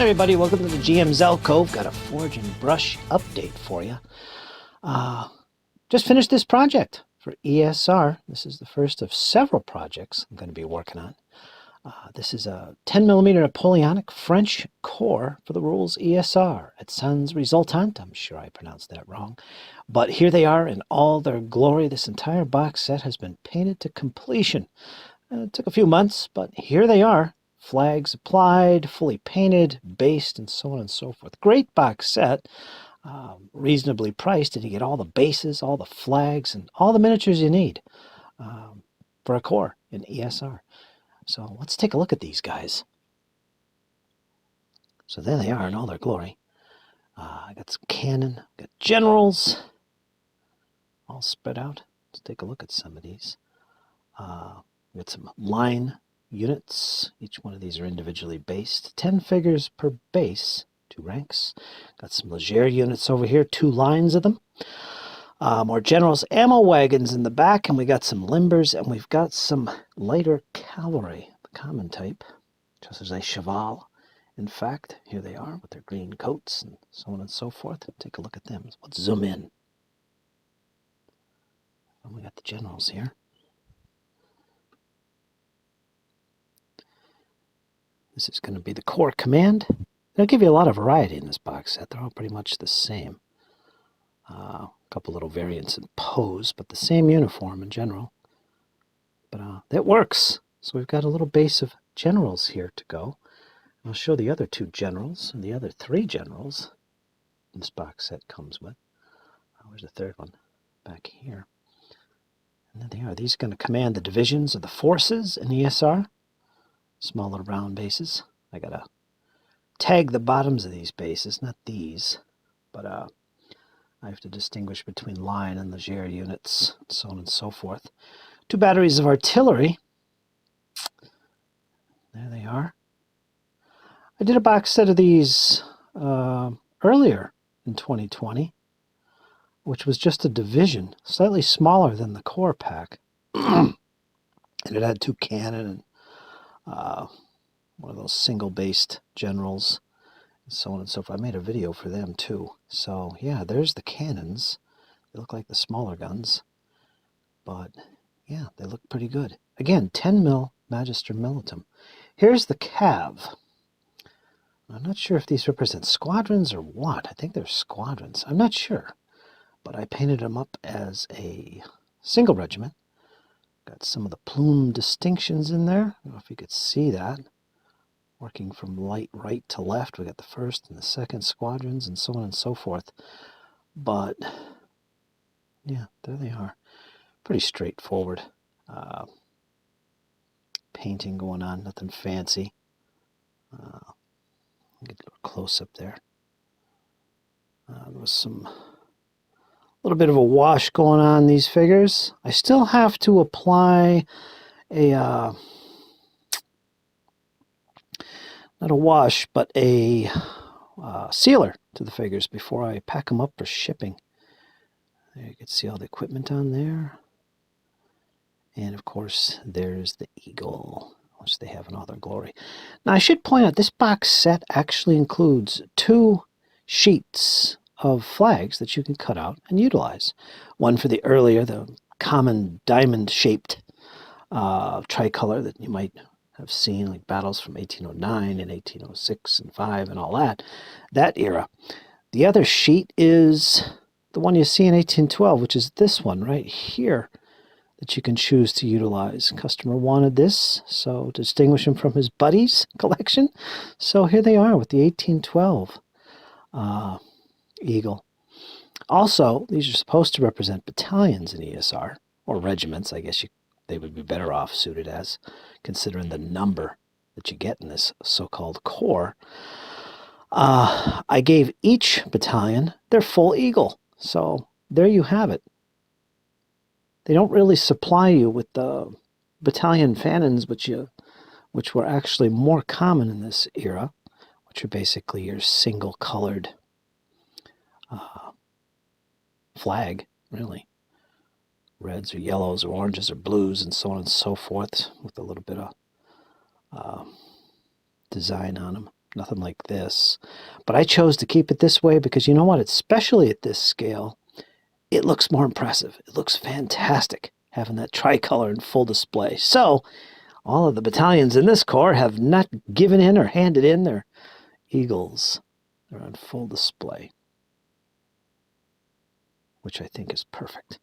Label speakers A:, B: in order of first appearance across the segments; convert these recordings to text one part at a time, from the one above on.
A: everybody, welcome to the GM's Alcove. Got a Forge and Brush update for you. Just finished this project for ESR. This is the first of several projects I'm going to be working on. This is a 10mm Napoleonic French core for the rules ESR. It sounds resultant. I'm sure I pronounced that wrong. But here they are in all their glory. This entire box set has been painted to completion. It took a few months, but here they are. Flags applied, fully painted, based, and so on and so forth. Great box set, reasonably priced, and you get all the bases, all the flags, and all the miniatures you need for a core in ESR. So let's take a look at these guys. So there they are in all their glory. I got some cannon, got generals, all spread out. Let's take a look at some of these. We got some line units. Each one of these are individually based. 10 figures per base, 2 ranks. Got some Leger units over here, 2 lines of them. More generals, ammo wagons in the back, and we got some limbers, and we've got some lighter cavalry, the common type, just as a cheval. In fact, here they are with their green coats and so on and so forth. Take a look at them. Let's zoom in. And we got the generals here. This is going to be the core command. They'll give you a lot of variety in this box set. They're all pretty much the same. A couple little variants in pose, but the same uniform in general. But that works. So we've got a little base of generals here to go. I'll show the other 2 generals and the other 3 generals this box set comes with. Where's the third one? Back here. And there they are. These are going to command the divisions of the forces in ESR. Small little round bases. I got to tag the bottoms of these bases, not these, but I have to distinguish between line and Leger units, and so on and so forth. 2 batteries of artillery. There they are. I did a box set of these earlier in 2020, which was just a division, slightly smaller than the core pack. And it had 2 cannon and one of those single-based generals, and so on and so forth. I made a video for them too. So yeah, there's the cannons. They look like the smaller guns, but yeah, they look pretty good. Again, 10mm Magister Militum. Here's the cav. I'm not sure if these represent squadrons or what. I think they're squadrons. I'm not sure, but I painted them up as a single regiment. Got some of the plume distinctions in there. I don't know if you could see that. Working from right to left, we got the 1st and the 2nd squadrons and so on and so forth. But, yeah, there they are. Pretty straightforward. Painting going on, nothing fancy. Get a little close up there. There was some little bit of a wash going on in these figures. I still have to apply a, not a wash, but a sealer to the figures before I pack them up for shipping. There you can see all the equipment on there. And of course, there's the eagle, which they have in all their glory. Now I should point out, this box set actually includes 2 sheets of flags that you can cut out and utilize. One for the common diamond-shaped tricolor that you might have seen, like battles from 1809 and 1806 and 5 and all that era. The other sheet is the one you see in 1812, which is this one right here that you can choose to utilize. Customer wanted this, so to distinguish him from his buddies' collection. So here they are with the 1812 eagle. Also, these are supposed to represent battalions in ESR, or regiments, I guess they would be better off suited as, considering the number that you get in this so-called core. I gave each battalion their full eagle, so there you have it. They don't really supply you with the battalion fanons, which were actually more common in this era, which are basically your single-colored flag, really. Reds or yellows or oranges or blues and so on and so forth, with a little bit of design on them. nothing like this. But I chose to keep it this way because you know what? Especially at this scale, it looks more impressive. It looks fantastic having that tricolor in full display. So all of the battalions in this corps have not given in or handed in their eagles. They're on full display, which I think is perfect.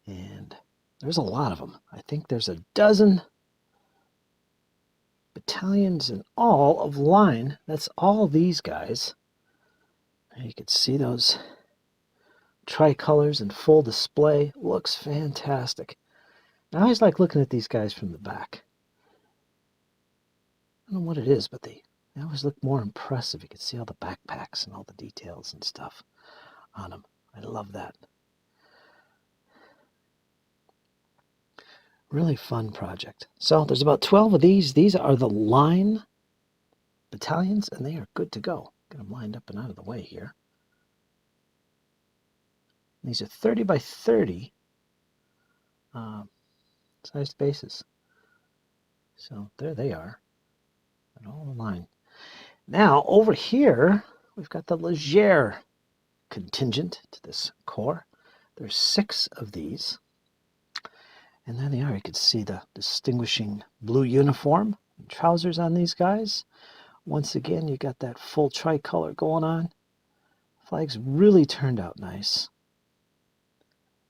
A: And there's a lot of them. I think there's a dozen battalions in all of line. That's all these guys. And you can see those tricolors in full display. Looks fantastic. I always like looking at these guys from the back. I don't know what it is, but they always look more impressive. You can see all the backpacks and all the details and stuff on them. I love that. Really fun project. So there's about 12 of these. These are the line battalions, and they are good to go. Get them lined up and out of the way here. These are 30 by 30 sized bases. So there they are, and all in line. Now over here, we've got the Leger contingent to this corps. There's 6 of these. And there they are. You can see the distinguishing blue uniform and trousers on these guys. Once again, you got that full tricolor going on. Flags really turned out nice.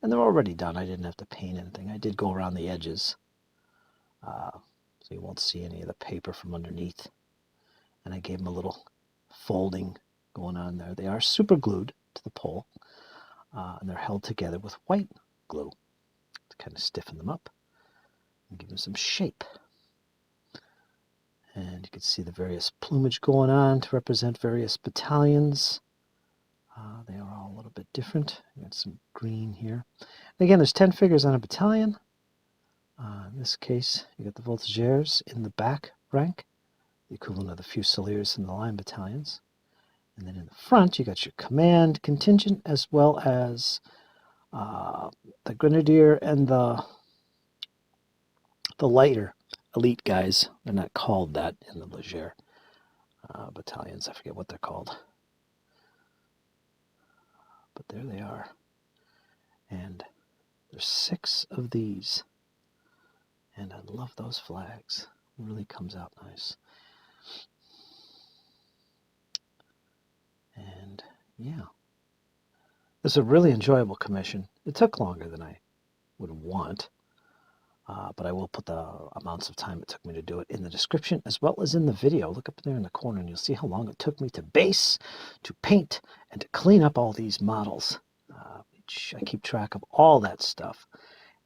A: And they're already done. I didn't have to paint anything. I did go around the edges, so you won't see any of the paper from underneath. And I gave them a little folding going on there. They are super glued to the pole, and they're held together with white glue to kind of stiffen them up and give them some shape. And you can see the various plumage going on to represent various battalions. They are all a little bit different. You got some green here. And again, there's 10 figures on a battalion. In this case, you got the voltigeurs in the back rank, the equivalent of the fusiliers in the line battalions. And then in the front, you got your command contingent, as well as the grenadier and the lighter elite guys. They're not called that in the Leger battalions. I forget what they're called. But there they are. And there's 6 of these. And I love those flags. It really comes out nice. And yeah, this is a really enjoyable commission. It took longer than I would want, but I will put the amounts of time it took me to do it in the description as well as in the video. Look up there in the corner and you'll see how long it took me to base, to paint, and to clean up all these models. Which I keep track of all that stuff.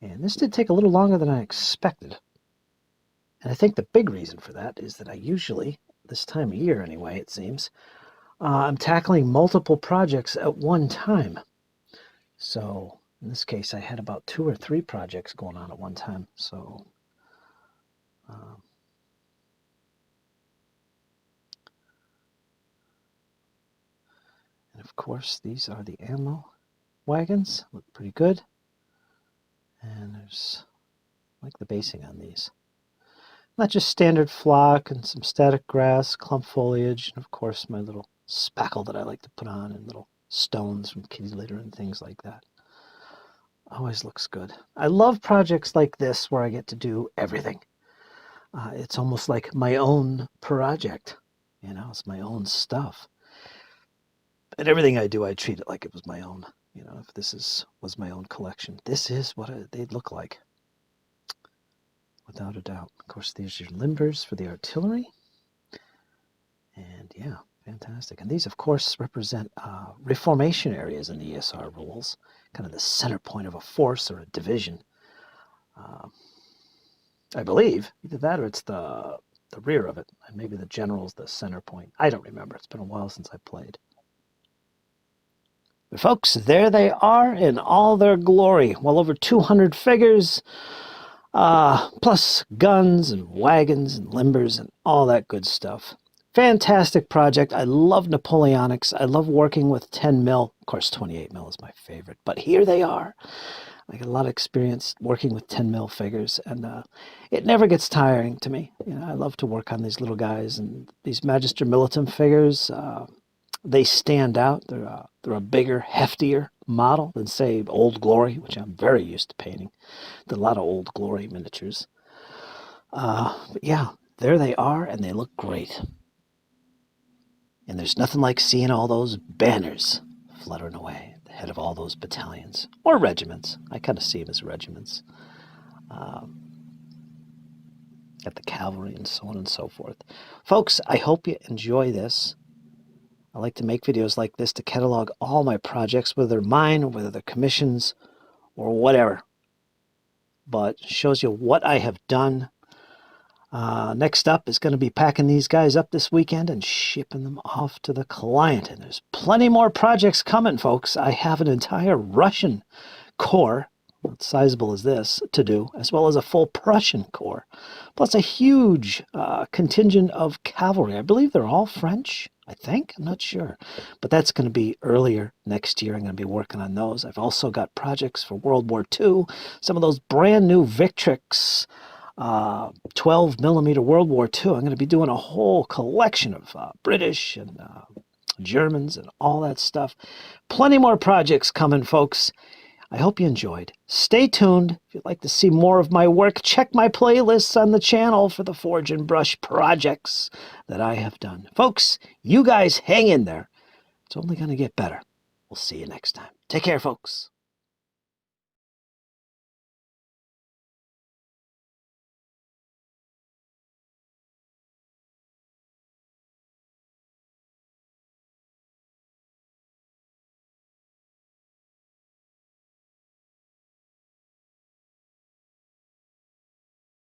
A: And this did take a little longer than I expected. And I think the big reason for that is that I usually, this time of year anyway, it seems, I'm tackling multiple projects at one time. So in this case, I had about 2 or 3 projects going on at one time. So and of course, these are the ammo wagons. Look pretty good. And there's, I like the basing on these. Not just standard flock and some static grass, clump foliage, and of course my little spackle that I like to put on, and little stones from kitty litter and things like that. Always looks good. I love projects like this where I get to do everything. It's almost like my own project. You know, it's my own stuff. And everything I do, I treat it like it was my own. You know, if this was my own collection, this is what they'd look like. Without a doubt. Of course, these are your limbers for the artillery. And yeah, fantastic. And these, of course, represent reformation areas in the ESR rules. Kind of the center point of a force or a division. I believe. Either that or it's the rear of it. And maybe the general's the center point. I don't remember. It's been a while since I played. But folks, there they are in all their glory. Well over 200 figures. Plus guns and wagons and limbers and all that good stuff. Fantastic project. I love Napoleonics. I love working with 10 mil. Of course, 28 mil is my favorite, but here they are. I get a lot of experience working with 10 mil figures, and it never gets tiring to me. You know, I love to work on these little guys, and these Magister Militum figures, they stand out. They're a bigger, heftier model than, say, Old Glory, which I'm very used to painting. Did a lot of Old Glory miniatures. But yeah, there they are, and they look great. And there's nothing like seeing all those banners fluttering away at the head of all those battalions. Or regiments. I kind of see them as regiments. At the cavalry and so on and so forth. Folks, I hope you enjoy this. I like to make videos like this to catalog all my projects, whether they're mine or whether they're commissions or whatever. But shows you what I have done. Next up is going to be packing these guys up this weekend and shipping them off to the client. And there's plenty more projects coming, folks. I have an entire Russian corps, not sizable as this, to do, as well as a full Prussian corps, plus a huge contingent of cavalry. I believe they're all French, I think. I'm not sure. But that's going to be earlier next year. I'm going to be working on those. I've also got projects for World War II, some of those brand new Victrix 12 millimeter World War II. I'm going to be doing a whole collection of British and Germans and all that stuff. Plenty more projects coming, folks. I hope you enjoyed. Stay tuned. If you'd like to see more of my work, check my playlists on the channel for the Forge and Brush projects that I have done. Folks, you guys hang in there. It's only going to get better. We'll see you next time. Take care, folks.